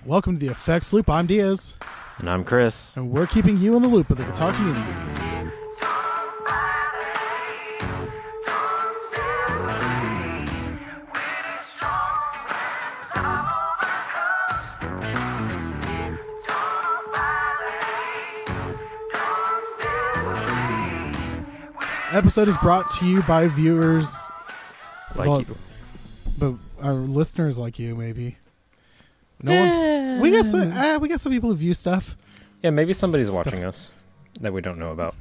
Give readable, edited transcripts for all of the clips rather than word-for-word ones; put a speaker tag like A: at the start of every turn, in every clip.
A: Welcome to the Effects Loop. I'm Diaz.
B: And I'm Chris.
A: And we're keeping you in the loop of the guitar community. Episode is brought to you by viewers
B: Like you.
A: But our listeners like you, maybe. No one. We got some people who view stuff.
B: Yeah, maybe somebody's watching us that we don't know about.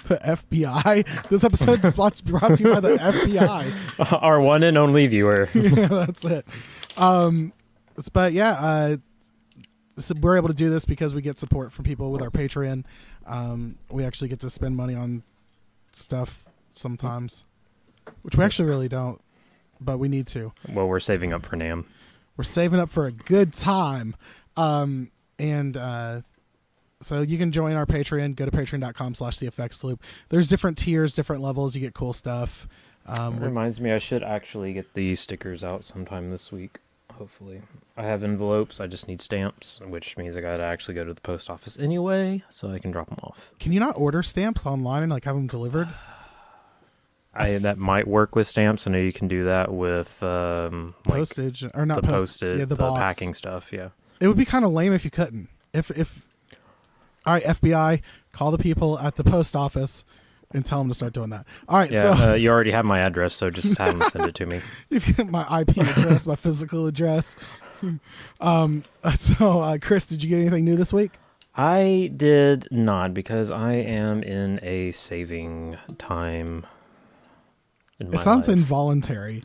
A: The FBI. This episode is brought to you by the FBI.
B: Our one and only viewer.
A: Yeah, that's it. But yeah, so we're able to do this because we get support from people with our Patreon. We actually get to spend money on stuff sometimes, which we actually really don't, but we need to.
B: Well, we're saving up for NAMM.
A: We're saving up for a good time. So you can join our Patreon. Go to patreon.com/theeffectsloop. There's different tiers, different levels. You get cool stuff.
B: It reminds me I should actually get these stickers out sometime this week, hopefully. I have envelopes. I just need stamps, which means I got to actually go to the post office anyway, so I can drop them off.
A: Can you not order stamps online and have them delivered?
B: That might work with stamps. I know you can do that with
A: postage, or not
B: the
A: postage. Yeah, the box.
B: packing stuff. Yeah,
A: it would be kind of lame if you couldn't. If all right, FBI, call the people at the post office and tell them to start doing that. All right,
B: yeah.
A: so
B: You already have my address, so just have them send it to me.
A: If you get my IP address, my physical address. Chris, did you get anything new this week?
B: I did not, because I am in a saving time.
A: It sounds involuntary.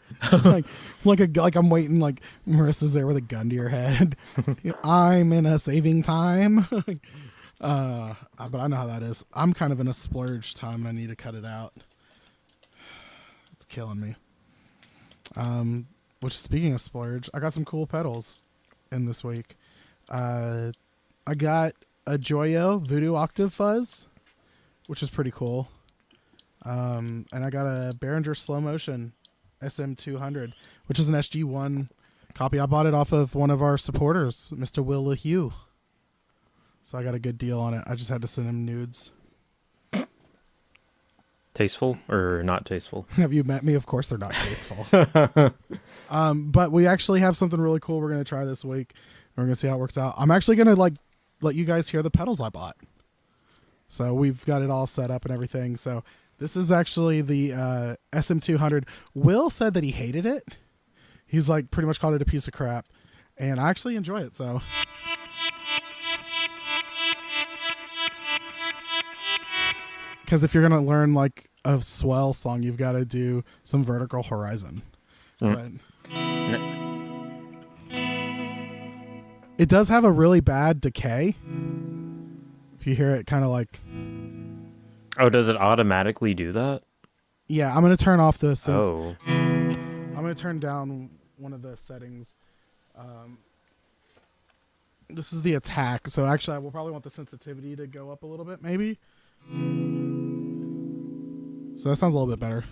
A: like I'm waiting, like Marissa's there with a gun to your head. I'm in a saving time. But I know how that is. I'm kind of in a splurge time and I need to cut it out. It's killing me. Which, speaking of splurge, I got some cool pedals in this week. I got a Joyo Voodoo Octave Fuzz, which is pretty cool. And I got a Behringer Slow Motion SM200, which is an SG1 copy. I bought it off of one of our supporters, Mr. Will LaHue. So I got a good deal on it. I just had to send him nudes.
B: Tasteful or not tasteful?
A: Have you met me? Of course they're not tasteful. But we actually have something really cool we're going to try this week. We're going to see how it works out. I'm actually going to let you guys hear the pedals I bought. So we've got it all set up and everything. So this is actually the SM200. Will said that he hated it. He's pretty much called it a piece of crap. And I actually enjoy it, so. Because if you're going to learn a swell song, you've got to do some Vertical Horizon. But it does have a really bad decay. If you hear it kind of
B: Oh, does it automatically do that?
A: Yeah, I'm going to turn off the synth.
B: Oh.
A: I'm going to turn down one of the settings. This is the attack. So actually, I will probably want the sensitivity to go up a little bit, maybe. So that sounds a little bit better.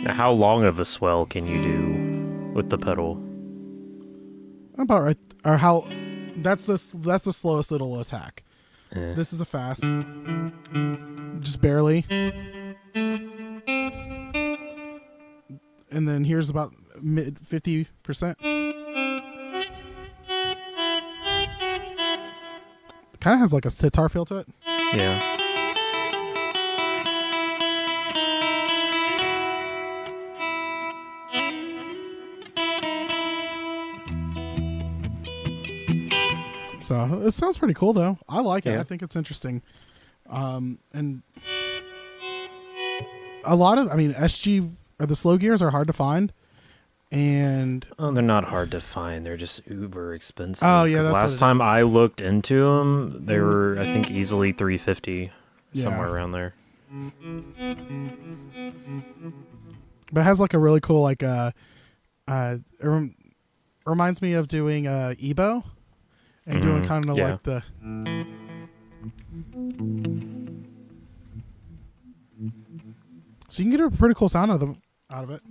B: Now, how long of a swell can you do with the pedal?
A: About right. Or how... That's the slowest it'll attack. This is a fast. Just barely. And then here's about mid 50%. Kind of has a sitar feel to it.
B: Yeah.
A: So it sounds pretty cool, though. I like it.
B: Yeah.
A: I think it's interesting. And a lot of, SG or the slow gears are hard to find. And
B: they're not hard to find. They're just uber expensive.
A: Oh yeah, that's
B: last time I looked into them, they were I think easily $350, somewhere around there.
A: But it has a really cool it reminds me of doing Ebo and doing kind of the. So you can get a pretty cool sound out of it.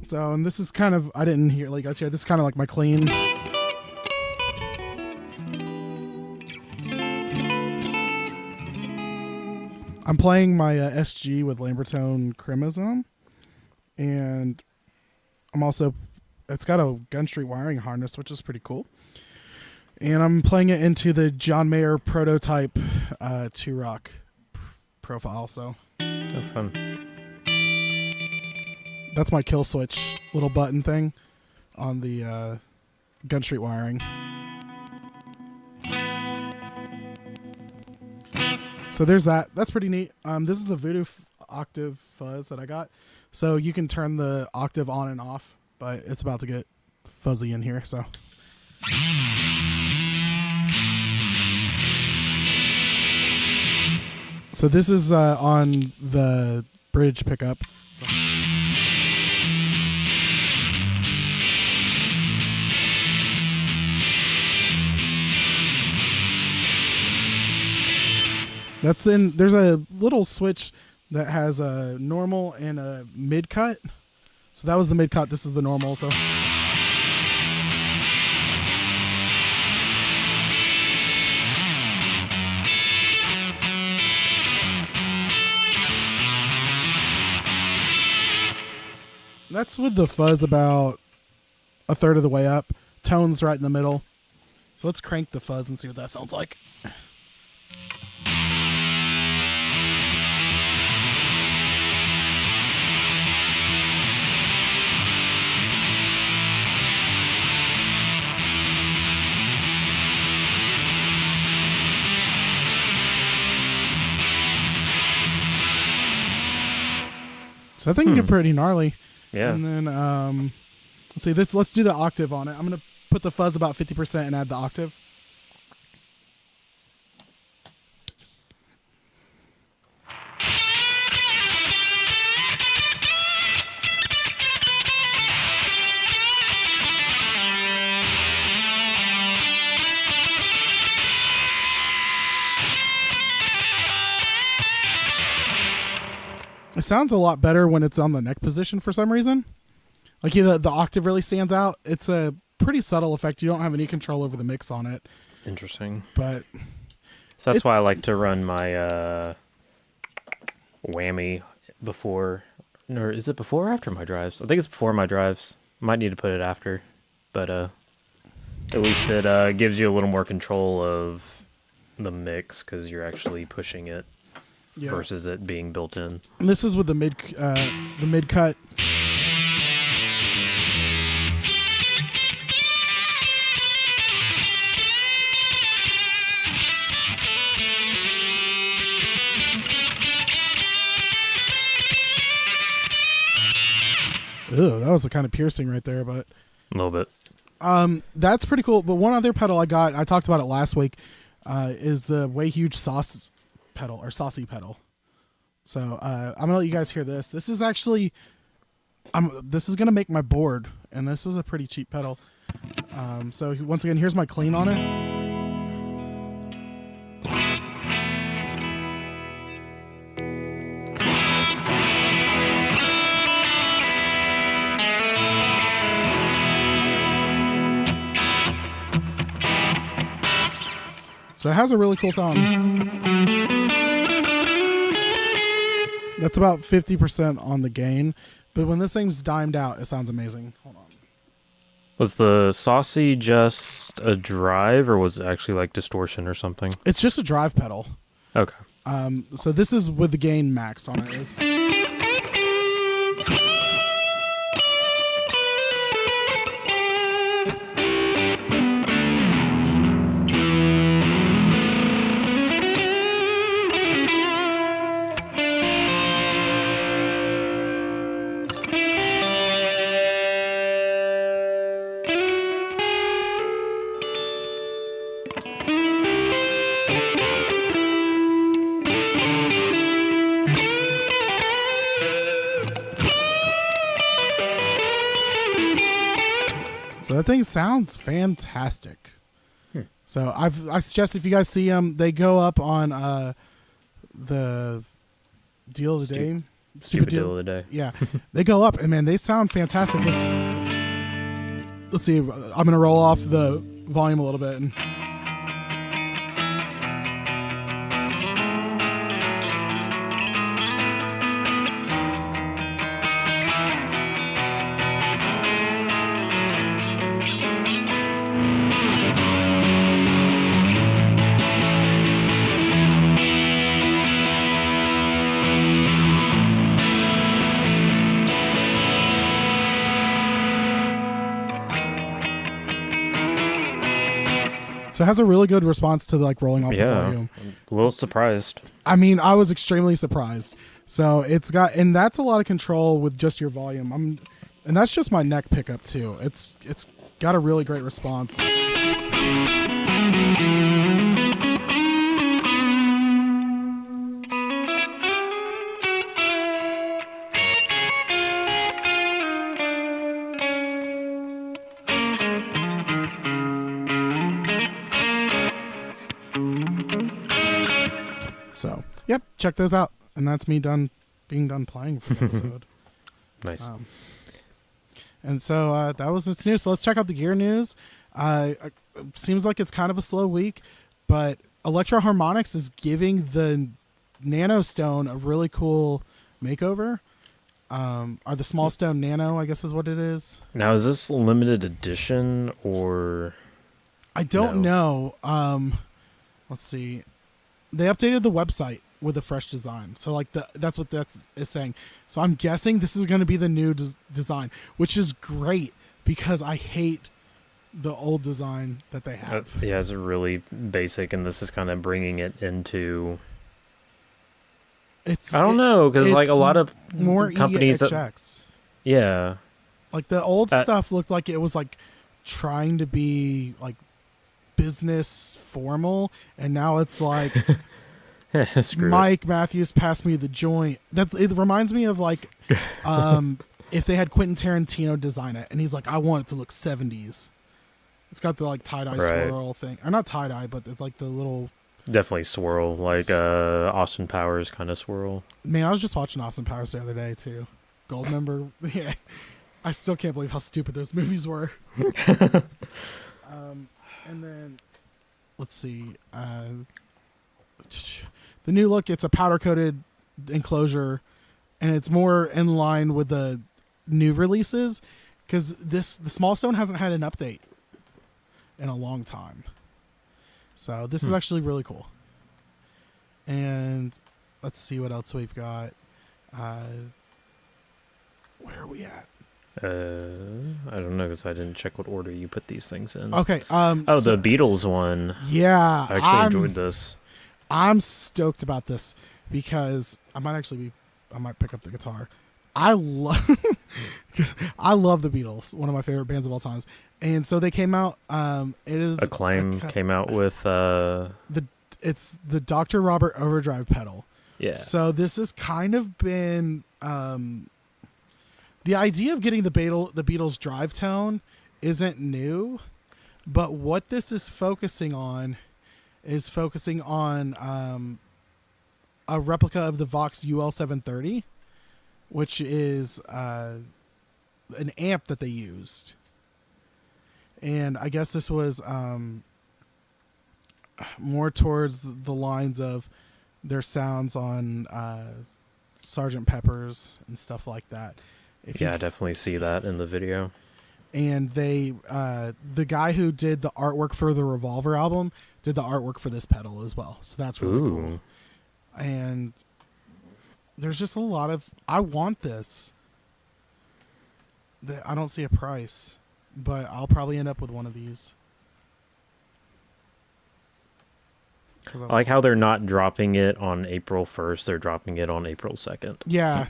A: So, and this is kind of, I didn't hear, like, guys here, this is kind of like my clean. I'm playing my SG with Lambertone Chromosome, and I'm also, it's got a Gun Street wiring harness, which is pretty cool. And I'm playing it into the John Mayer prototype 2-rock profile, so.
B: Oh, fun.
A: That's my kill switch little button thing on the Gun Street wiring. So there's that. That's pretty neat. This is the Voodoo octave fuzz that I got. So you can turn the octave on and off, but it's about to get fuzzy in here. So. So this is on the bridge pickup. So. That's in. There's a little switch that has a normal and a mid cut. So that was the mid cut. This is the normal. So. That's with the fuzz about a third of the way up. Tones right in the middle. So let's crank the fuzz and see what that sounds like. So I think it can get pretty gnarly.
B: Yeah.
A: And then let's see this. Let's do the octave on it. I'm gonna put the fuzz about 50% and add the octave. It sounds a lot better when it's on the neck position for some reason. Like the octave really stands out. It's a pretty subtle effect. You don't have any control over the mix on it.
B: Interesting.
A: But
B: so that's why I like to run my whammy before. Or is it before or after my drives? I think it's before my drives. Might need to put it after. But at least it gives you a little more control of the mix because you're actually pushing it. Yeah. Versus it being built in.
A: And this is with the mid cut. Ew, that was kind of piercing right there, but
B: a little bit.
A: That's pretty cool. But one other pedal I got, I talked about it last week, is the Way Huge Sauce pedal or saucy pedal. So I'm gonna let you guys hear this. This is actually this is gonna make my board, and this was a pretty cheap pedal. So once again, here's my clean on it. So it has a really cool sound. That's about 50% on the gain. But when this thing's dimed out, it sounds amazing. Hold on.
B: Was the saucy just a drive, or was it actually like distortion or something?
A: It's just a drive pedal.
B: Okay.
A: So this is with the gain maxed on it. So that thing sounds fantastic. So I suggest if you guys see them, they go up on the deal of the day.
B: Stupid deal of the day.
A: Yeah, they go up, and man, they sound fantastic. Let's see. I'm gonna roll off the volume a little bit. So it has a really good response to like rolling off the volume.
B: I'm a little surprised.
A: I mean, I was extremely surprised. So it's got, and that's a lot of control with just your volume. And that's just my neck pickup too. It's got a really great response. So, yep, check those out. And that's me being done playing for the episode.
B: Nice.
A: And so that was its news. So let's check out the gear news. Seems like it's kind of a slow week, but Electro Harmonics is giving the Nano Stone a really cool makeover. Or the Small Stone Nano, I guess is what it is.
B: Now, is this limited edition or?
A: I don't know. Let's see. They updated the website with a fresh design. So like that's what that is saying. So I'm guessing this is going to be the new design, which is great because I hate the old design that they have.
B: Yeah, it's really basic, and this is kind of bringing it into. I don't know, because like a lot of
A: more
B: companies yeah,
A: like the old stuff looked like it was like trying to be like business formal, and now it's like Mike Matthews passed me the joint. It reminds me of like if they had Quentin Tarantino design it, and he's like, I want it to look 70s. It's got the like tie-dye swirl thing, or not tie-dye, but it's like the little
B: definitely swirl, like Austin Powers kind of swirl. Man,
A: I was just watching Austin Powers the other day too. Goldmember. Yeah, I still can't believe how stupid those movies were. And then, let's see. The new look, it's a powder-coated enclosure, and it's more in line with the new releases, because the Small Stone hasn't had an update in a long time. So this is actually really cool. And let's see what else we've got. Where are we at?
B: I don't know, because I didn't check what order you put these things in.
A: Okay.
B: The Beatles one.
A: Yeah.
B: I actually enjoyed this.
A: I'm stoked about this because I might pick up the guitar. I love the Beatles, one of my favorite bands of all times. And so they came out. It is
B: Acclaim came out with
A: it's the Dr. Robert Overdrive pedal.
B: Yeah.
A: So this has kind of been the idea of getting the Beatles drive tone isn't new, but what this is focusing on a replica of the Vox UL 730, which is an amp that they used. And I guess this was more towards the lines of their sounds on Sgt. Pepper's and stuff like that.
B: I definitely see that in the video.
A: And they, the guy who did the artwork for the Revolver album did the artwork for this pedal as well. So that's really cool. And there's just a lot of, I want this. I don't see a price, but I'll probably end up with one of these.
B: I like how they're not dropping it on April 1st. They're dropping it on April 2nd.
A: Yeah.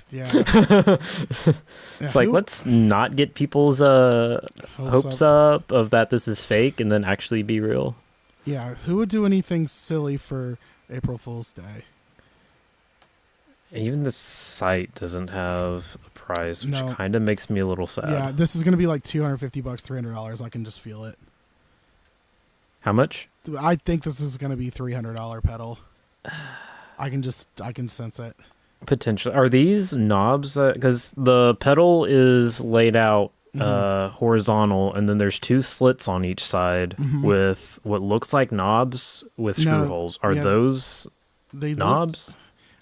B: It's like, let's not get people's hopes up of that this is fake and then actually be real.
A: Yeah, who would do anything silly for April Fool's Day?
B: Even the site doesn't have a price, which kind of makes me a little sad.
A: Yeah, this is going to be like $250, $300. I can just feel it.
B: How much?
A: I think this is going to be $300 pedal. I can sense it.
B: Potentially. Are these knobs? Because the pedal is laid out horizontal, and then there's two slits on each side with what looks like knobs with screw holes. Are those
A: they
B: knobs?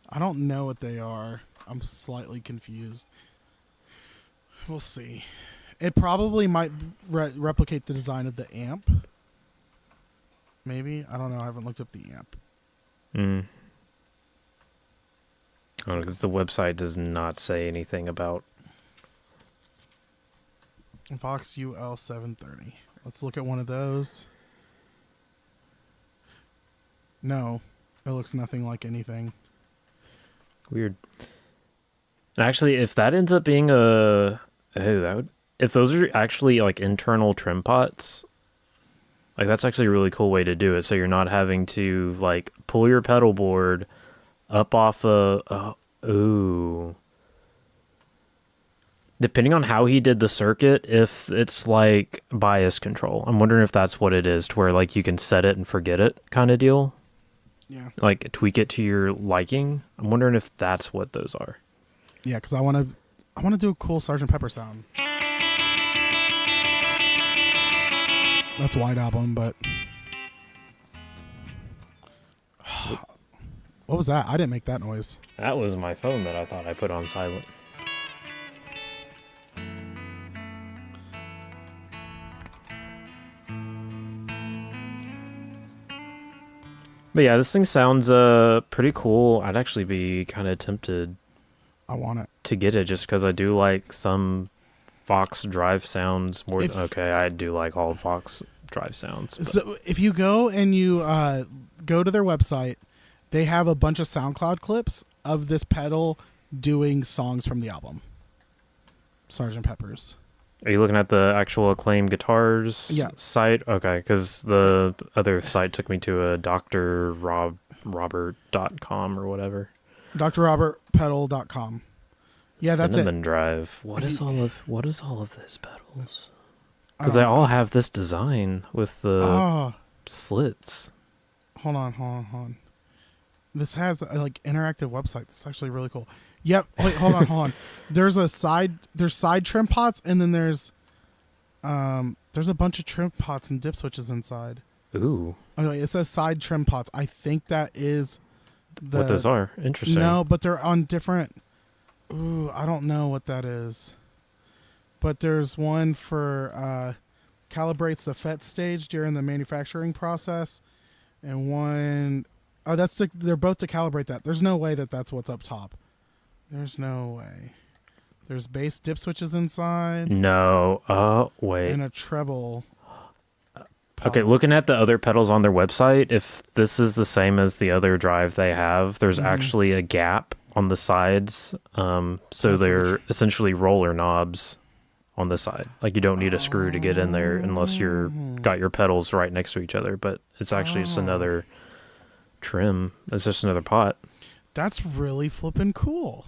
A: I don't know what they are. I'm slightly confused. We'll see. It probably might replicate the design of the amp. Maybe. I don't know. I haven't looked up the amp.
B: Oh, because the website does not say anything about
A: Vox UL730. Let's look at one of those. No, it looks nothing like anything.
B: Weird. Actually, if that ends up being if those are actually like internal trim pots, like that's actually a really cool way to do it. So you're not having to like pull your pedal board up off ooh. Depending on how he did the circuit, if it's like bias control, I'm wondering if that's what it is, to where like you can set it and forget it kind of deal.
A: Yeah.
B: Like tweak it to your liking. I'm wondering if that's what those are.
A: Yeah, because I want to do a cool Sgt. Pepper sound. That's White Album, but what was that? I didn't make that noise.
B: That was my phone that I thought I put on silent. But yeah, this thing sounds pretty cool. I'd actually be kind of tempted.
A: I want it
B: to get it just because I do like some Vox drive sounds more. Okay, I do like all Vox drive sounds. But.
A: So if you go and you go to their website, they have a bunch of SoundCloud clips of this pedal doing songs from the album, Sgt. Pepper's.
B: Are you looking at the actual Acclaim Guitars site? Okay, because the other site took me to a drrobert.com or whatever. drrobertpedal.com. Yeah, that's it. Cinnamon Drive. What is all of this pedals? Because they all have this design with the slits.
A: Hold on. This has a like interactive website. This is actually really cool. Yep. Wait, hold on. There's side trim pots, and then there's a bunch of trim pots and dip switches inside.
B: Ooh.
A: Okay, it says side trim pots. I think that is
B: what those are. Interesting.
A: No, but they're on different. Ooh, I don't know what that is. But there's one for calibrates the FET stage during the manufacturing process, and one they're both to calibrate that. There's no way that's what's up top. There's no way. There's bass dip switches inside.
B: No. Wait.
A: And a treble.
B: Okay, looking at the other pedals on their website, if this is the same as the other drive they have, there's actually a gap on the sides. So they're essentially roller knobs on the side. Like you don't need a screw to get in there unless you're got your pedals right next to each other. But it's actually just another trim. It's just another pot.
A: That's really flippin' cool.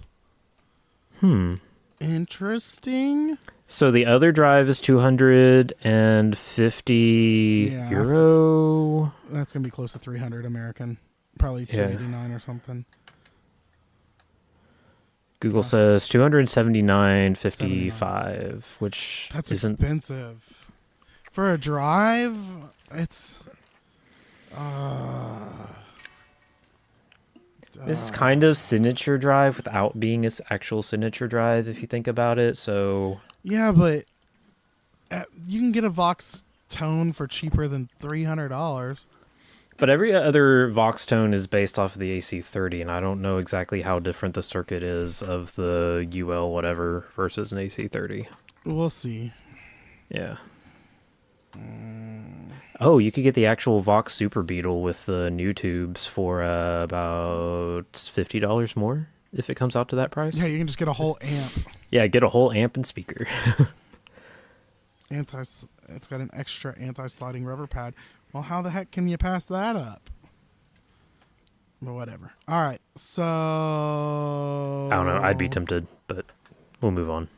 A: Interesting.
B: So the other drive is 250 euro.
A: That's gonna be close to 300 American. Probably 289 or something.
B: Google says 279.55, which
A: that's
B: isn't
A: expensive for a drive. It's
B: this is kind of signature drive without being its actual signature drive, if you think about it. So
A: yeah, but you can get a Vox Tone for cheaper than $300.
B: But every other Vox Tone is based off of the AC30, and I don't know exactly how different the circuit is of the UL whatever versus an AC30.
A: We'll see.
B: Yeah. Oh, you could get the actual Vox Super Beetle with the new tubes for about $50 more if it comes out to that price.
A: Yeah, you can just get a whole amp.
B: Yeah, get a whole amp and speaker.
A: It's got an extra anti-sliding rubber pad. Well, how the heck can you pass that up? But whatever. All right, so
B: I don't know. I'd be tempted, but we'll move on.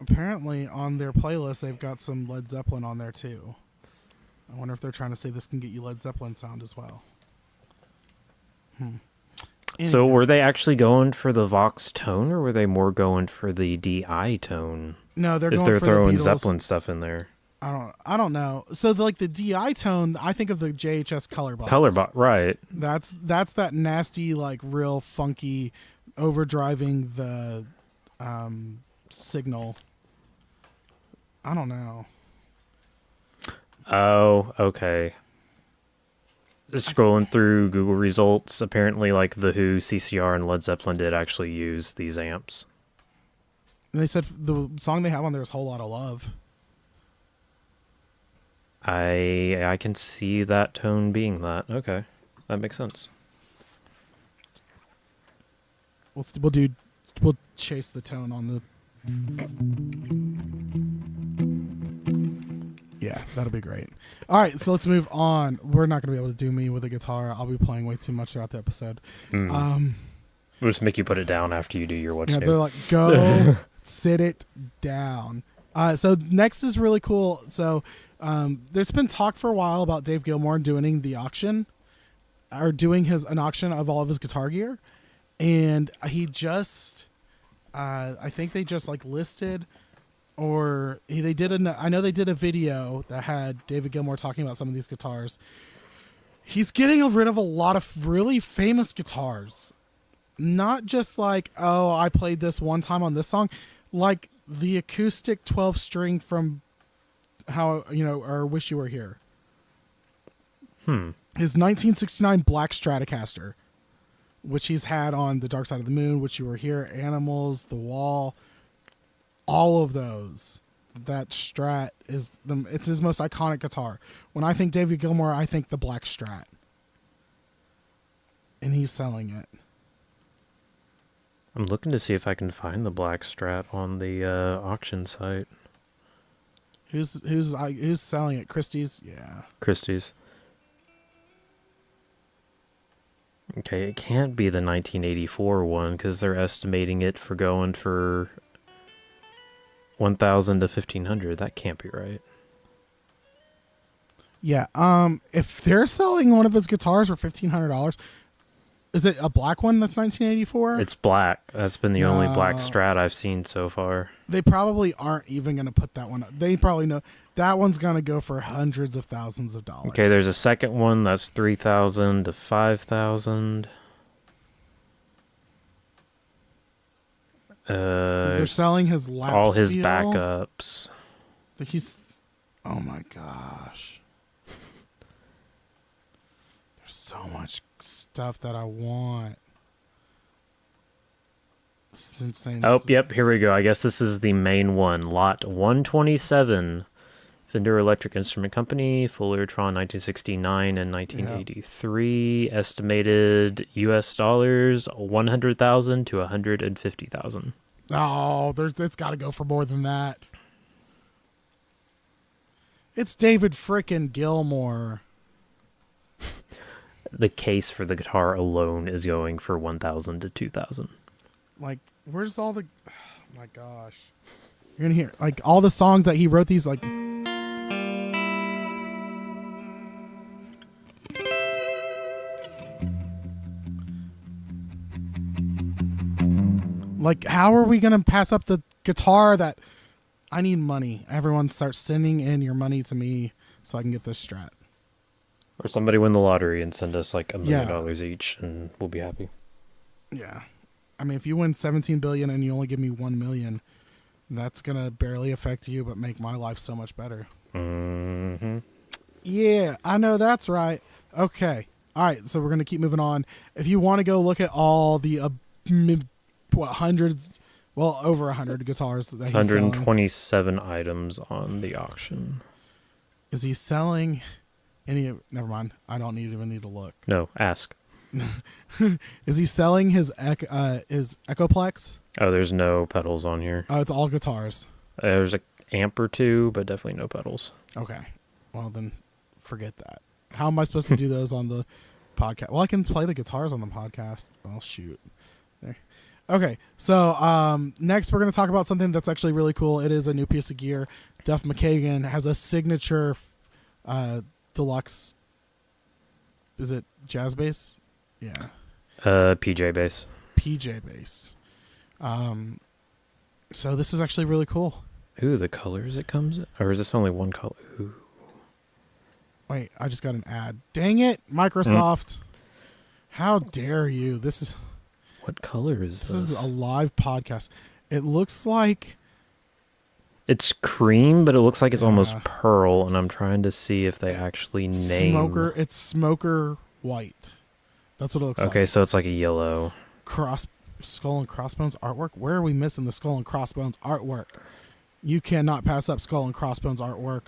A: Apparently, on their playlist, they've got some Led Zeppelin on there too. I wonder if they're trying to say this can get you Led Zeppelin sound as well.
B: So
A: Anyhow.
B: were they actually going for the Vox tone, or were they more going for the DI tone?
A: No, they're
B: If
A: going
B: they're
A: for
B: throwing
A: the Beatles.
B: Zeppelin stuff in there.
A: I don't know. So the DI tone, I think of the JHS color box.
B: Color box, right.
A: That's that nasty, like real funky overdriving the signal. I don't know.
B: Oh, okay. Just scrolling through Google results, apparently like The Who, CCR, and Led Zeppelin did actually use these amps.
A: And they said the song they have on there is "Whole Lot of Love."
B: I can see that tone being that. Okay. That makes sense.
A: We'll chase the tone on the. Yeah, that'll be great. All right, so let's move on. We're not going to be able to do me with a guitar. I'll be playing way too much throughout the episode.
B: We'll just make you put it down after you do your what's
A: Yeah,
B: new.
A: they're like, go sit it down. So next is really cool. So there's been talk for a while about Dave Gilmour doing the auction, or doing an auction of all of his guitar gear, and he just, I think they just like listed, or they did I know they did a video that had David Gilmour talking about some of these guitars. He's getting rid of a lot of really famous guitars. Not just like, oh, I played this one time on this song, like the acoustic 12-string from or Wish You Were Here. His 1969 Black Stratocaster, which he's had on The Dark Side of the Moon, Wish You Were Here, Animals, The Wall, all of those. That Strat it's his most iconic guitar. When I think David Gilmour, I think the Black Strat. And he's selling it.
B: I'm looking to see if I can find the Black Strat on the auction site.
A: Who's selling it? Christie's? Yeah.
B: Christie's. Okay, it can't be the 1984 one because they're estimating it for going for 1,000 to 1,500. That can't be right.
A: Yeah. If they're selling one of his guitars for $1,500, is it a black one that's 1984?
B: It's black. That's been the only black Strat I've seen so far.
A: They probably aren't even going to put that one up. They probably know that one's going to go for hundreds of thousands of dollars.
B: Okay, there's a second one that's 3,000 to 5,000.
A: They're selling his lap
B: all his
A: steel.
B: backups.
A: Oh my gosh. There's so much stuff that I want. This is insane.
B: Oh, yep, here we go. I guess this is the main one. Lot 127. Fender Electric Instrument Company, Fullertron 1969 and 1983. Yeah. Estimated US dollars 100,000 to 150,000.
A: Oh, it's got to go for more than that. It's David frickin' Gilmour.
B: The case for the guitar alone is going for 1,000 to 2,000.
A: Like, where's all the... Oh, my gosh. You're going to hear, like, all the songs that he wrote these, like... Like, how are we going to pass up the guitar that... I need money. Everyone starts sending in your money to me so I can get this Strat.
B: Or somebody win the lottery and send us like $1 million each and we'll be happy.
A: Yeah. I mean, if you win 17 billion and you only give me 1 million, that's going to barely affect you but make my life so much better.
B: Mm-hmm.
A: Yeah, I know that's right. Okay. All right, so we're going to keep moving on. If you want to go look at all the hundreds, well, over 100 guitars that he's
B: 127 items on the auction.
A: Is he selling any? Never mind. I don't even need to look.
B: No, ask.
A: Is he selling his Echoplex?
B: Oh, there's no pedals on here.
A: Oh, it's all guitars.
B: There's an amp or two, but definitely no pedals.
A: Okay. Well, then forget that. How am I supposed to do those on the podcast? Well, I can play the guitars on the podcast. Oh, shoot. There. Okay. So next we're going to talk about something that's actually really cool. It is a new piece of gear. Duff McKagan has a signature deluxe. Is it jazz bass? Yeah.
B: PJ bass.
A: PJ bass. So this is actually really cool.
B: Ooh, the colors it comes in? Or is this only one color? Ooh.
A: Wait, I just got an ad. Dang it, Microsoft. How dare you? This is
B: What color is this?
A: This is a live podcast. It looks like
B: it's cream, but it looks like it's almost pearl, and I'm trying to see if they actually name...
A: Smoker. It's smoker white. That's what it looks like.
B: Okay, so it's like a yellow.
A: Skull and Crossbones artwork? Where are we missing the Skull and Crossbones artwork? You cannot pass up Skull and Crossbones artwork.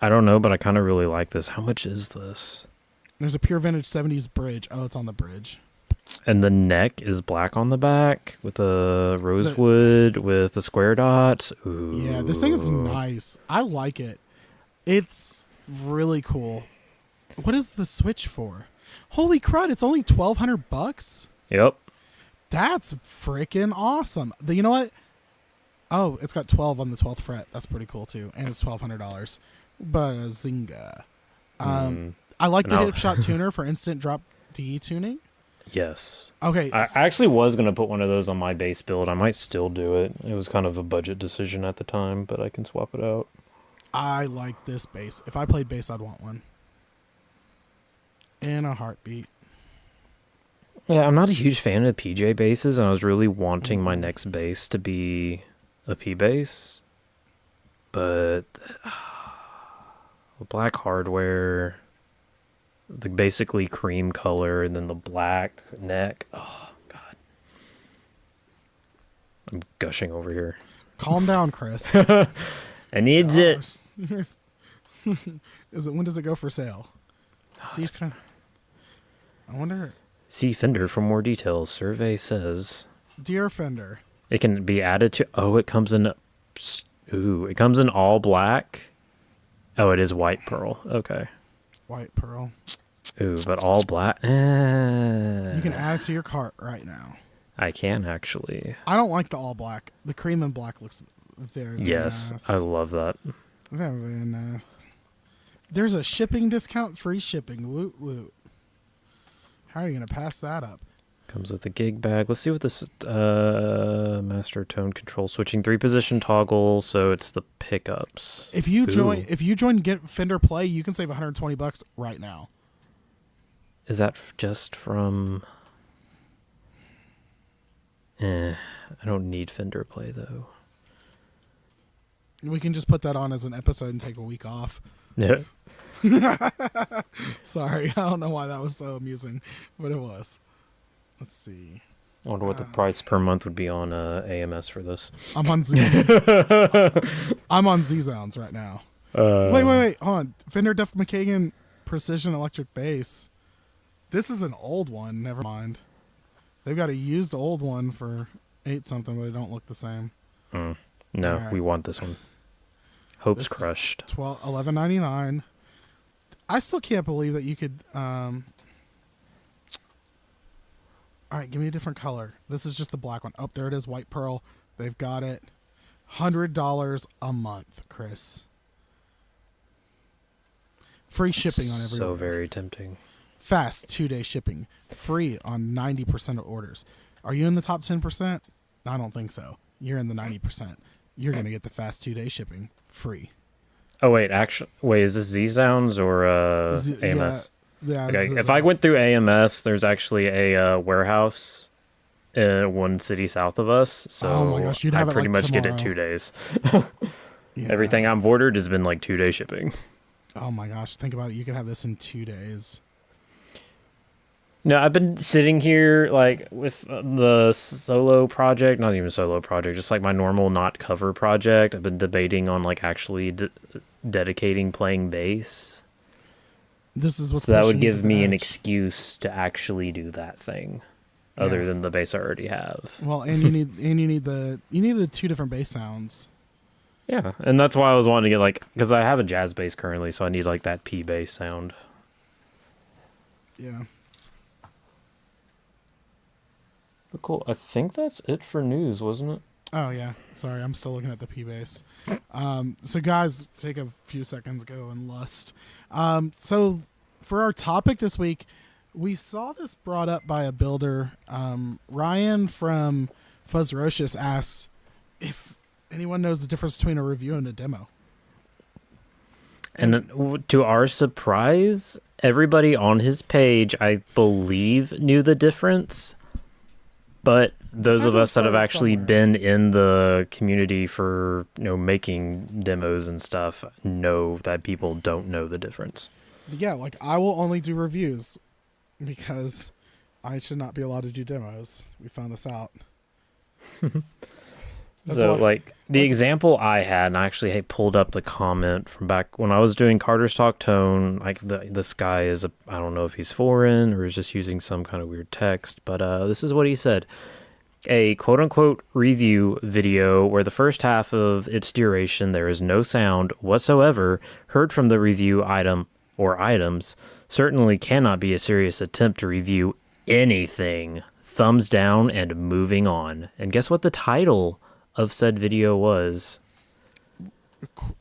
B: I don't know, but I kind of really like this. How much is this?
A: There's a pure vintage 70s bridge. Oh, it's on the bridge.
B: And the neck is black on the back with a rosewood with the square dots. Ooh.
A: Yeah, this thing is nice. I like it. It's really cool. What is the Switch for? Holy crud, it's only $1,200?
B: Yep.
A: That's freaking awesome. You know what? Oh, it's got 12 on the 12th fret. That's pretty cool too. And it's $1,200. Bazinga. I like the Hipshot tuner for instant drop D tuning.
B: Yes.
A: Okay.
B: I actually was going to put one of those on my bass build. I might still do it. It was kind of a budget decision at the time, but I can swap it out.
A: I like this bass. If I played bass, I'd want one. In a heartbeat.
B: Yeah, I'm not a huge fan of PJ basses, and I was really wanting my next bass to be a P bass. But black hardware, the basically cream color, and then the black neck. Oh, God. I'm gushing over here.
A: Calm down, Chris.
B: I need it.
A: When does it go for sale? I wonder.
B: See Fender for more details. Survey says.
A: Dear Fender.
B: It can be added to... Oh, it comes in... Ooh, it comes in all black. Oh, it is white pearl. Okay.
A: White pearl.
B: Ooh, but all black.
A: You can add it to your cart right now.
B: I can, actually.
A: I don't like the all black. The cream and black looks very
B: yes,
A: nice.
B: I love that.
A: Very, very nice. There's a shipping discount, free shipping. Woot, woot. How are you going to pass that up?
B: Comes with a gig bag. Let's see what this master tone control switching 3-position toggle. So it's the pickups.
A: If you join Get Fender Play, you can save $120 right now.
B: Is that just from? I don't need Fender Play though.
A: We can just put that on as an episode and take a week off.
B: Yeah.
A: Sorry, I don't know why that was so amusing, but it was. Let's see.
B: I wonder what the price per month would be on AMS for this.
A: I'm on Z. I'm on Z-Zounds right now. Wait. Hold on. Fender Duff McKagan Precision Electric Bass. This is an old one. Never mind. They've got a used old one for $8 something, but it don't look the same.
B: No,
A: right.
B: We want this one. Hopes
A: This
B: crushed.
A: $11.99. I still can't believe that you could. All right, give me a different color. This is just the black one. Oh, there it is, white pearl. They've got it. $100 a month, Chris. Free shipping on every
B: So
A: order.
B: very tempting.
A: Fast 2-day shipping. Free on 90% of orders. Are you in the top 10%? I don't think so. You're in the 90%. You're going to get the fast 2-day shipping. Free.
B: Oh, wait, is this Z-Sounds or AMS?
A: Yeah.
B: Okay, if I went through AMS, there's actually a warehouse in one city south of us, so
A: oh my gosh, you'd have
B: I
A: it
B: pretty
A: like
B: much
A: tomorrow.
B: get it 2 days.
A: Yeah.
B: Everything I've ordered has been like 2-day shipping.
A: Oh my gosh, think about it. You could have this in 2 days.
B: No, I've been sitting here like with the solo project, not even solo project, just like my normal not cover project. I've been debating on like actually dedicating playing bass.
A: This is what
B: So that would give me an excuse to actually do that thing, other than the bass I already have.
A: Well, and you need the 2 different bass sounds.
B: Yeah, and that's why I was wanting to get like, because I have a jazz bass currently, so I need like that P bass sound.
A: Yeah.
B: But cool. I think that's it for news, wasn't it?
A: Oh yeah. Sorry, I'm still looking at the P bass. So guys, take a few seconds, go and lust. So for our topic this week, We saw this brought up by a builder. Ryan from Fuzzrocious asks if anyone knows the difference between a review and a demo.
B: And to our surprise, everybody on his page, I believe, knew the difference. But those of us that have actually been in the community for, making demos and stuff know that people don't know the difference.
A: Yeah, like I will only do reviews because I should not be allowed to do demos. We found this out.
B: The example I had, and I actually pulled up the comment from back when I was doing Carter's Talk Tone, like this guy is, I don't know if he's foreign or is just using some kind of weird text, but this is what he said. A quote-unquote review video where the first half of its duration there is no sound whatsoever heard from the review item or items certainly cannot be a serious attempt to review anything. Thumbs down and moving on. And guess what the title of said video was?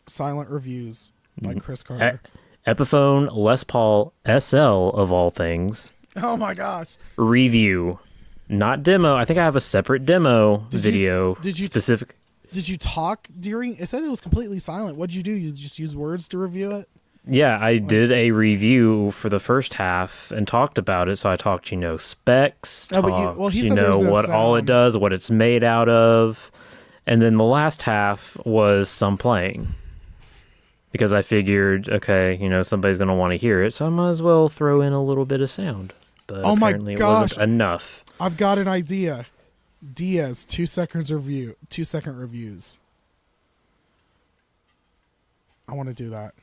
A: Silent Reviews by Chris Carter.
B: Epiphone Les Paul SL of all things.
A: Oh my gosh.
B: Review. Not demo. I think I have a separate demo video.
A: Did you talk during? It said it was completely silent. What'd you do? You just use words to review it?
B: Yeah, I did a review for the first half and talked about it. So I talked, specs, what all it does, what it's made out of. And then the last half was some playing. Because I figured, okay, somebody's going to want to hear it, so I might as well throw in a little bit of sound. But apparently it wasn't enough.
A: I've got an idea. Diaz, 2 second reviews. I want to do that.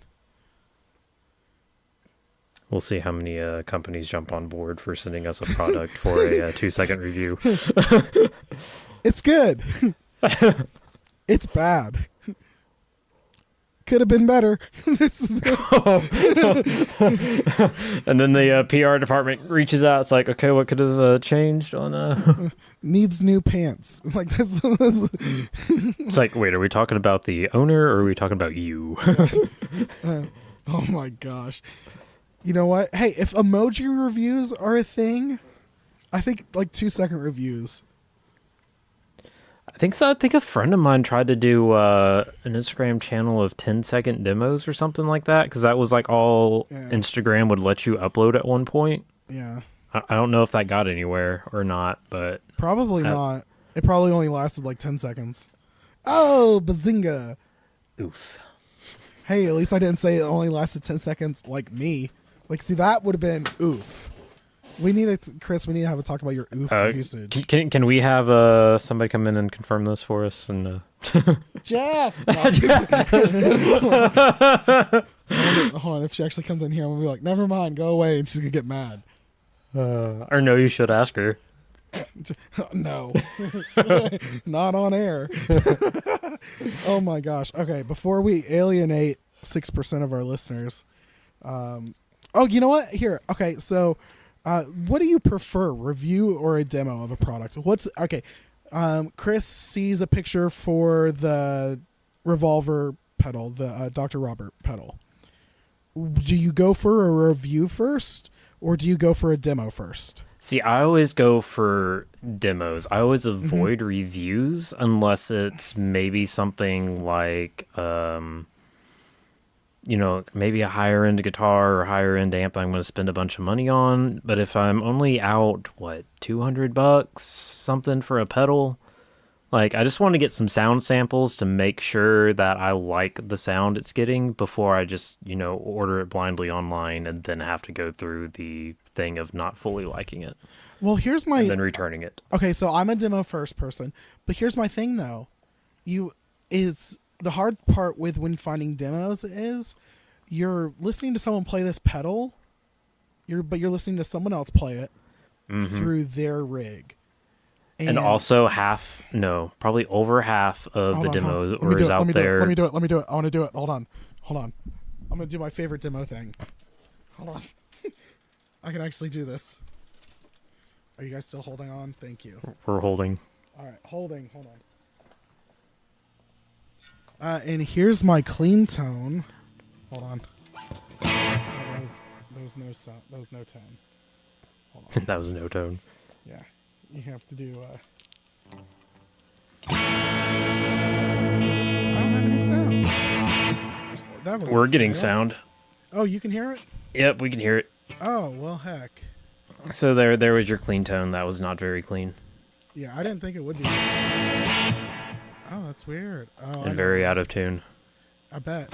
B: We'll see how many companies jump on board for sending us a product for a 2-second review.
A: It's good. It's bad. Could have been better.
B: And then the PR department reaches out. It's like, okay, what could have changed on?
A: Needs new pants. Like that's.
B: It's like, wait, are we talking about the owner or are we talking about you?
A: Oh my gosh! You know what? Hey, if emoji reviews are a thing, I think like 2-second reviews.
B: I think so. I think a friend of mine tried to do an Instagram channel of 10-second demos or something like that, because that was like all Instagram would let you upload at one point.
A: Yeah.
B: I don't know if that got anywhere or not, but...
A: Probably not. It probably only lasted like 10 seconds. Oh, bazinga.
B: Oof.
A: Hey, at least I didn't say it only lasted 10 seconds like me. Like, see, that would have been oof. Chris, we need to have a talk about your oof usage.
B: Can we have somebody come in and confirm this for us? And
A: Jeff! Hold on, if she actually comes in here, I'm going to be like, never mind, go away, and she's going to get mad.
B: Or no, you should ask her.
A: No. Not on air. Oh my gosh. Okay, before we alienate 6% of our listeners. You know what? Here. Okay, so... what do you prefer, review or a demo of a product? Chris sees a picture for the Revolver pedal, the Dr. Robert pedal. Do you go for a review first, or do you go for a demo first?
B: See, I always go for demos. I always avoid reviews unless it's maybe something like... maybe a higher end guitar or higher end amp that I'm going to spend a bunch of money on. But if I'm only out, $200, something for a pedal, I just want to get some sound samples to make sure that I like the sound it's getting before I just, order it blindly online and then have to go through the thing of not fully liking it.
A: Well, and
B: then returning it.
A: Okay, so I'm a demo first person, but here's my thing though. The hard part with when finding demos is you're listening to someone play this pedal, but you're listening to someone else play it through their rig.
B: And also probably over half of the demos is out there.
A: Let me do it. I want to do it. Hold on. I'm going to do my favorite demo thing. Hold on. I can actually do this. Are you guys still holding on? Thank you.
B: We're holding.
A: All right, holding. Hold on. And here's my clean tone. Hold on. Oh, that was no sound. That was no tone. Hold on.
B: That was no tone.
A: Yeah, you have to do. I don't have any sound. That was.
B: We're getting
A: fail.
B: sound.
A: Oh, you can hear it.
B: Yep, we can hear it.
A: Oh well, heck.
B: So there was your clean tone. That was not very clean.
A: Yeah, I didn't think it would be. Oh, that's weird. Oh,
B: And very out of tune.
A: I bet.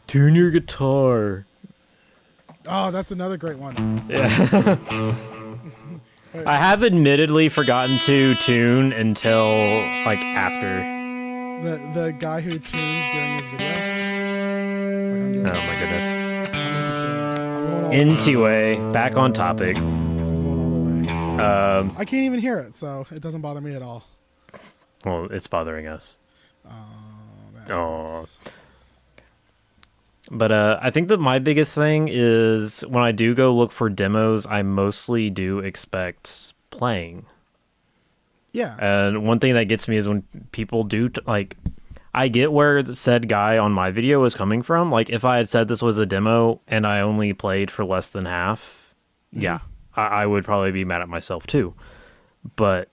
B: Tune your guitar.
A: Oh, that's another great one.
B: Yeah. I have admittedly forgotten to tune until like after.
A: The guy who tunes during his video. Like,
B: Oh my goodness.
A: I'm going all
B: Into a back on topic.
A: I'm going all the way. I can't even hear it, so it doesn't bother me at all.
B: Well, it's bothering us.
A: Oh.
B: But I think that my biggest thing is when I do go look for demos, I mostly do expect playing.
A: Yeah.
B: And one thing that gets me is when people do, I get where the said guy on my video is coming from. Like, if I had said this was a demo and I only played for less than half, yeah, I would probably be mad at myself too. But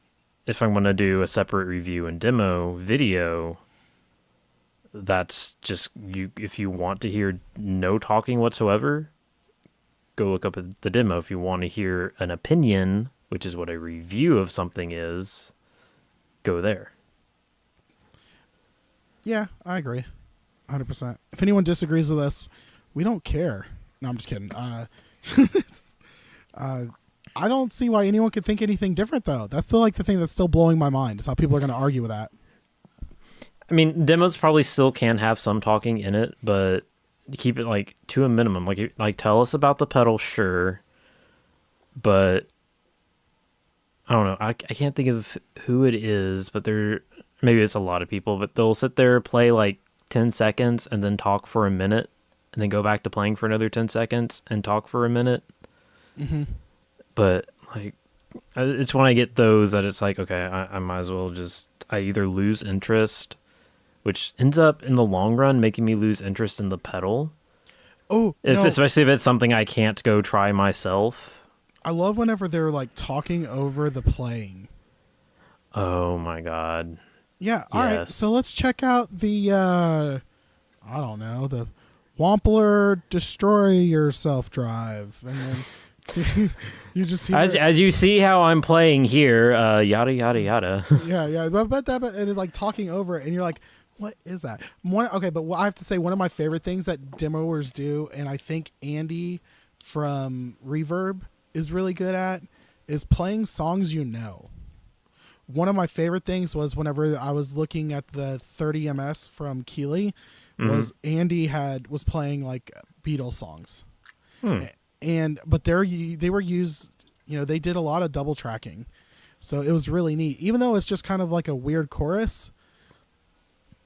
B: if I'm going to do a separate review and demo video, that's just you. If you want to hear no talking whatsoever, go look up the demo. If you want to hear an opinion, which is what a review of something is, go there.
A: Yeah, I agree. 100%. If anyone disagrees with us, we don't care. No, I'm just kidding. I don't see why anyone could think anything different, though. That's the thing that's still blowing my mind, is how people are going to argue with that.
B: I mean, demos probably still can have some talking in it, but keep it to a minimum. Like tell us about the pedal, sure, but I don't know. I can't think of who it is, but maybe it's a lot of people, but they'll sit there, play 10 seconds, and then talk for a minute, and then go back to playing for another 10 seconds and talk for a minute.
A: Mm-hmm.
B: But it's when I get those that it's okay, I might as well I either lose interest, which ends up in the long run making me lose interest in the pedal.
A: Oh, no.
B: Especially if it's something I can't go try myself.
A: I love whenever they're talking over the playing.
B: Oh my god.
A: Yeah, all right. So let's check out the I don't know, the Wampler Destroy Yourself drive, and then you just hear
B: as you see how I'm playing here, yada yada yada.
A: yeah, but it is talking over it, and you're like, what is that? But I have to say, one of my favorite things that demoers do, and I think Andy from Reverb is really good at, is playing songs you know. One of my favorite things was whenever I was looking at the 30 MS from Keeley, was Andy was playing Beatles songs, but they were used. They did a lot of double tracking, so it was really neat. Even though it's just kind of a weird chorus,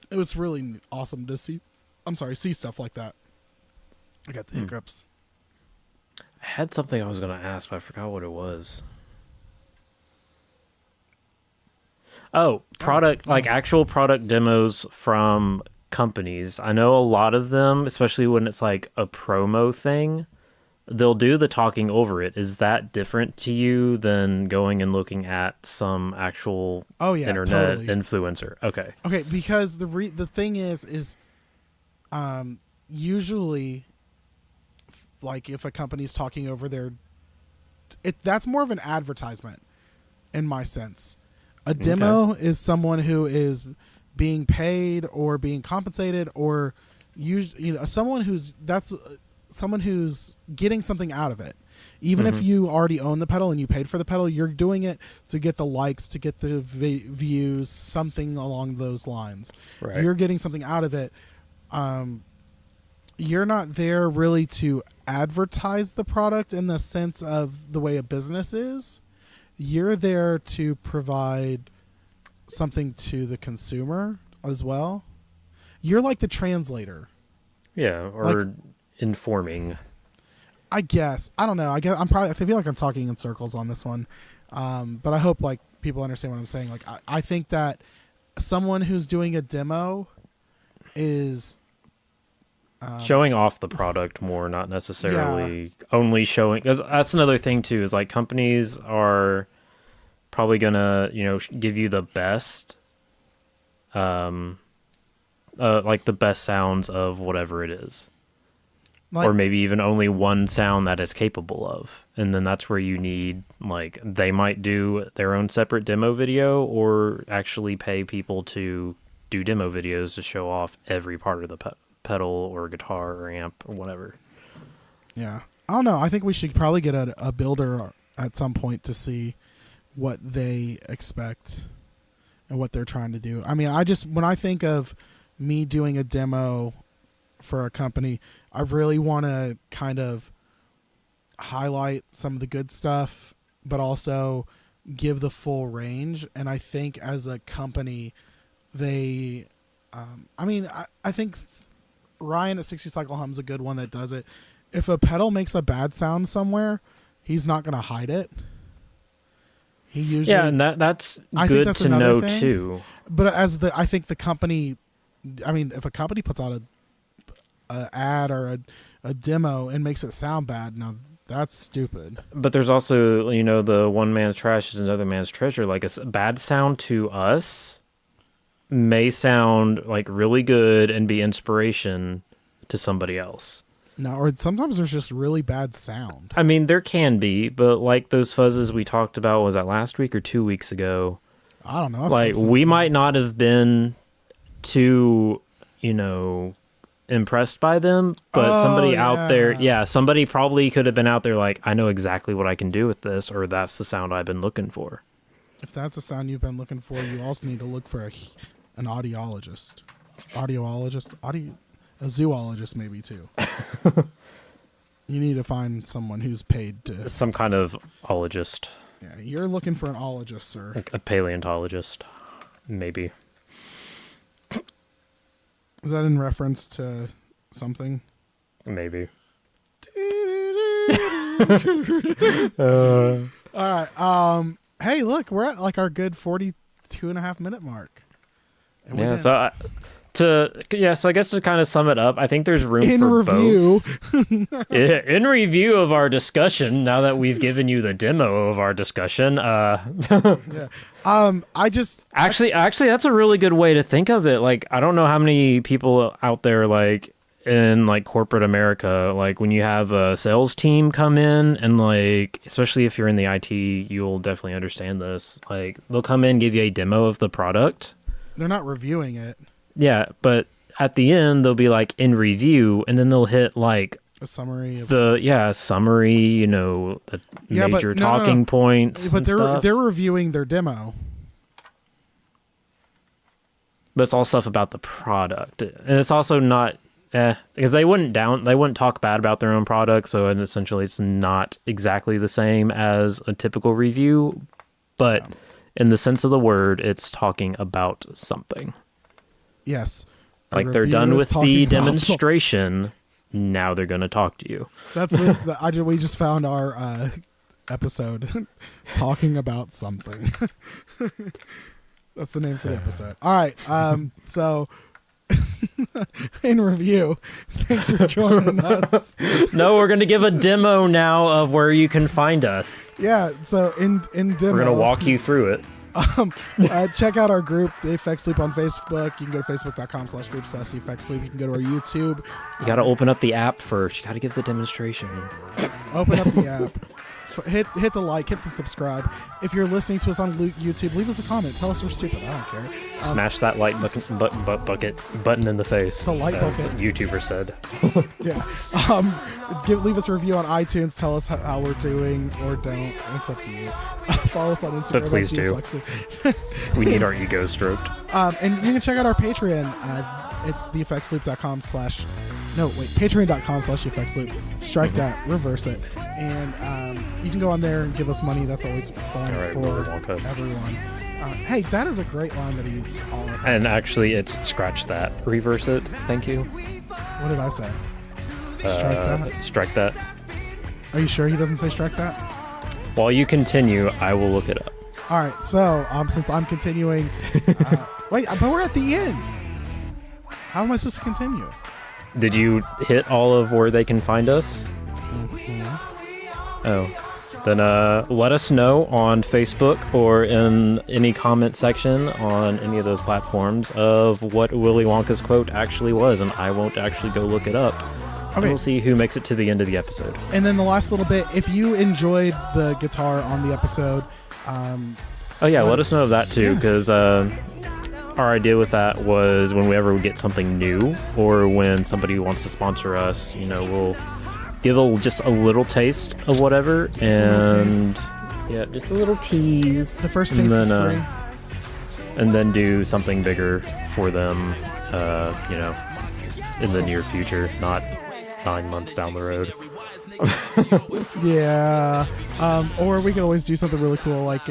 A: it was really awesome to see. See stuff like that. I got the hiccups.
B: I had something I was going to ask, but I forgot what it was. Oh, actual product demos from companies. I know a lot of them, especially when it's a promo thing, they'll do the talking over it. Is that different to you than going and looking at some actual internet
A: totally.
B: influencer? Okay,
A: because the thing is usually if a company's talking over that's more of an advertisement in my sense. A demo is someone who is being paid or being compensated, or someone who's getting something out of it. Even if you already own the pedal and you paid for the pedal, you're doing it to get the likes, to get the views, something along those lines.
B: Right.
A: You're getting something out of it. You're not there really to advertise the product in the sense of the way a business is. You're there to provide something to the consumer as well. You're like the translator.
B: Yeah, or informing.
A: I guess. I don't know. I feel like I'm talking in circles on this one. But I hope people understand what I'm saying. I think that someone who's doing a demo is
B: Showing off the product more, not necessarily only showing. 'Cause that's another thing too. Is like companies are probably gonna give you the best, like the best sounds of whatever it is. Or maybe even only one sound that it's capable of. And then that's where you need, like, they might do their own separate demo video or actually pay people to do demo videos to show off every part of the pedal or guitar or amp or whatever.
A: Yeah. I don't know. I think we should probably get a builder at some point to see what they expect and what they're trying to do. I mean, when I think of me doing a demo for a company, I really want to kind of highlight some of the good stuff, but also give the full range. And I think as a company, they, I think Ryan at 60 Cycle Hum's a good one that does it. If a pedal makes a bad sound somewhere, he's not going to hide it. He usually,
B: and that's good to know too.
A: But I think the company, if a company puts out a ad or a demo and makes it sound bad, now that's stupid.
B: But there's also, the one man's trash is another man's treasure. Like a bad sound to us may sound like really good and be inspiration to somebody else.
A: No, or sometimes there's just really bad sound.
B: I mean, there can be, but like those fuzzes we talked about, was that last week or 2 weeks ago?
A: I don't know.
B: Like we might not have been too, impressed by them, but somebody out there, somebody probably could have been out there like, I know exactly what I can do with this, or that's the sound I've been looking for.
A: If that's the sound you've been looking for, you also need to look for an audiologist, a zoologist maybe too. You need to find someone who's paid to...
B: Some kind of ologist.
A: Yeah, you're looking for an ologist, sir.
B: Like a paleontologist, maybe.
A: Is that in reference to something?
B: Maybe.
A: All right. Hey, look, we're at like our good 42.5-minute mark.
B: Yeah, so I guess to kind of sum it up, I think there's room
A: in
B: for
A: review.
B: Both. In review of our discussion, now that we've given you the demo of our discussion,
A: I just
B: actually that's a really good way to think of it. Like, I don't know how many people out there, like in like corporate America, like when you have a sales team come in and like, especially if you're in the IT, you'll definitely understand this. Like, they'll come in, give you a demo of the product.
A: They're not reviewing it.
B: Yeah, but at the end they'll be like in review, and then they'll hit like
A: a summary of
B: the major talking points.
A: But they're reviewing their demo.
B: But it's all stuff about the product, and it's also not because they wouldn't talk bad about their own product. So essentially, it's not exactly the same as a typical review, but in the sense of the word, it's talking about something.
A: Yes.
B: Like they're done with the demonstration. Now they're going to talk to you.
A: That's we just found our episode talking about something. That's the name for the episode. All right. So in review, thanks for joining us.
B: No, we're going to give a demo now of where you can find us.
A: Yeah. So in demo,
B: we're going to walk you through it.
A: Check out our group, The Effects Loop, on Facebook. You can go to facebook.com/group/The Effects Loop. You can go to our YouTube.
B: You got to open up the app first. You got to give the demonstration.
A: Open up the app. Hit the like, hit the subscribe. If you're listening to us on YouTube, leave us a comment. Tell us we're stupid. I don't care.
B: Smash that like button in the face.
A: The like
B: as
A: bucket.
B: YouTuber said.
A: Yeah. Leave us a review on iTunes. Tell us how we're doing or don't. It's up to you. Follow us on Instagram.
B: But please do. We need our egos stroked.
A: And you can check out our Patreon. It's patreon.com/The-Effects-Loop. Strike that, reverse it, and you can go on there and give us money. That's always fun for everyone. Hey, that is a great line that he used all the time.
B: And actually, it's scratch that, reverse it. Thank you.
A: What did I say? Strike that.
B: Strike that.
A: Are you sure he doesn't say strike that?
B: While you continue, I will look it up.
A: All right. So since I'm continuing, wait, but we're at the end. How am I supposed to continue?
B: Did you hit all of where they can find us? Oh. Then let us know on Facebook or in any comment section on any of those platforms of what Willy Wonka's quote actually was, and I won't actually go look it up.
A: Okay.
B: We'll see who makes it to the end of the episode.
A: And then the last little bit, if you enjoyed the guitar on the episode...
B: oh yeah, let us know of that too, because our idea with that was whenever we get something new or when somebody wants to sponsor us, we'll give just a little taste of whatever, and yeah, just a little tease.
A: The first taste is free.
B: And then do something bigger for them, in the near future, not 9 months down the road.
A: Yeah. Or we could always do something really cool, like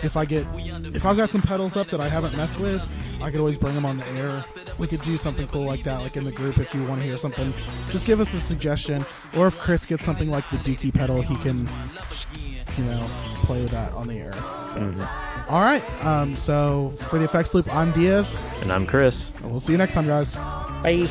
A: if I've got some pedals up that I haven't messed with, I could always bring them on the air. We could do something cool like that, like in the group. If you want to hear something, just give us a suggestion. Or if Chris gets something like the Dookie pedal, he can play with that on the air. So all right, so for the Effects Loop, I'm Diaz,
B: and I'm Chris.
A: We'll see you next time, guys.
B: Bye.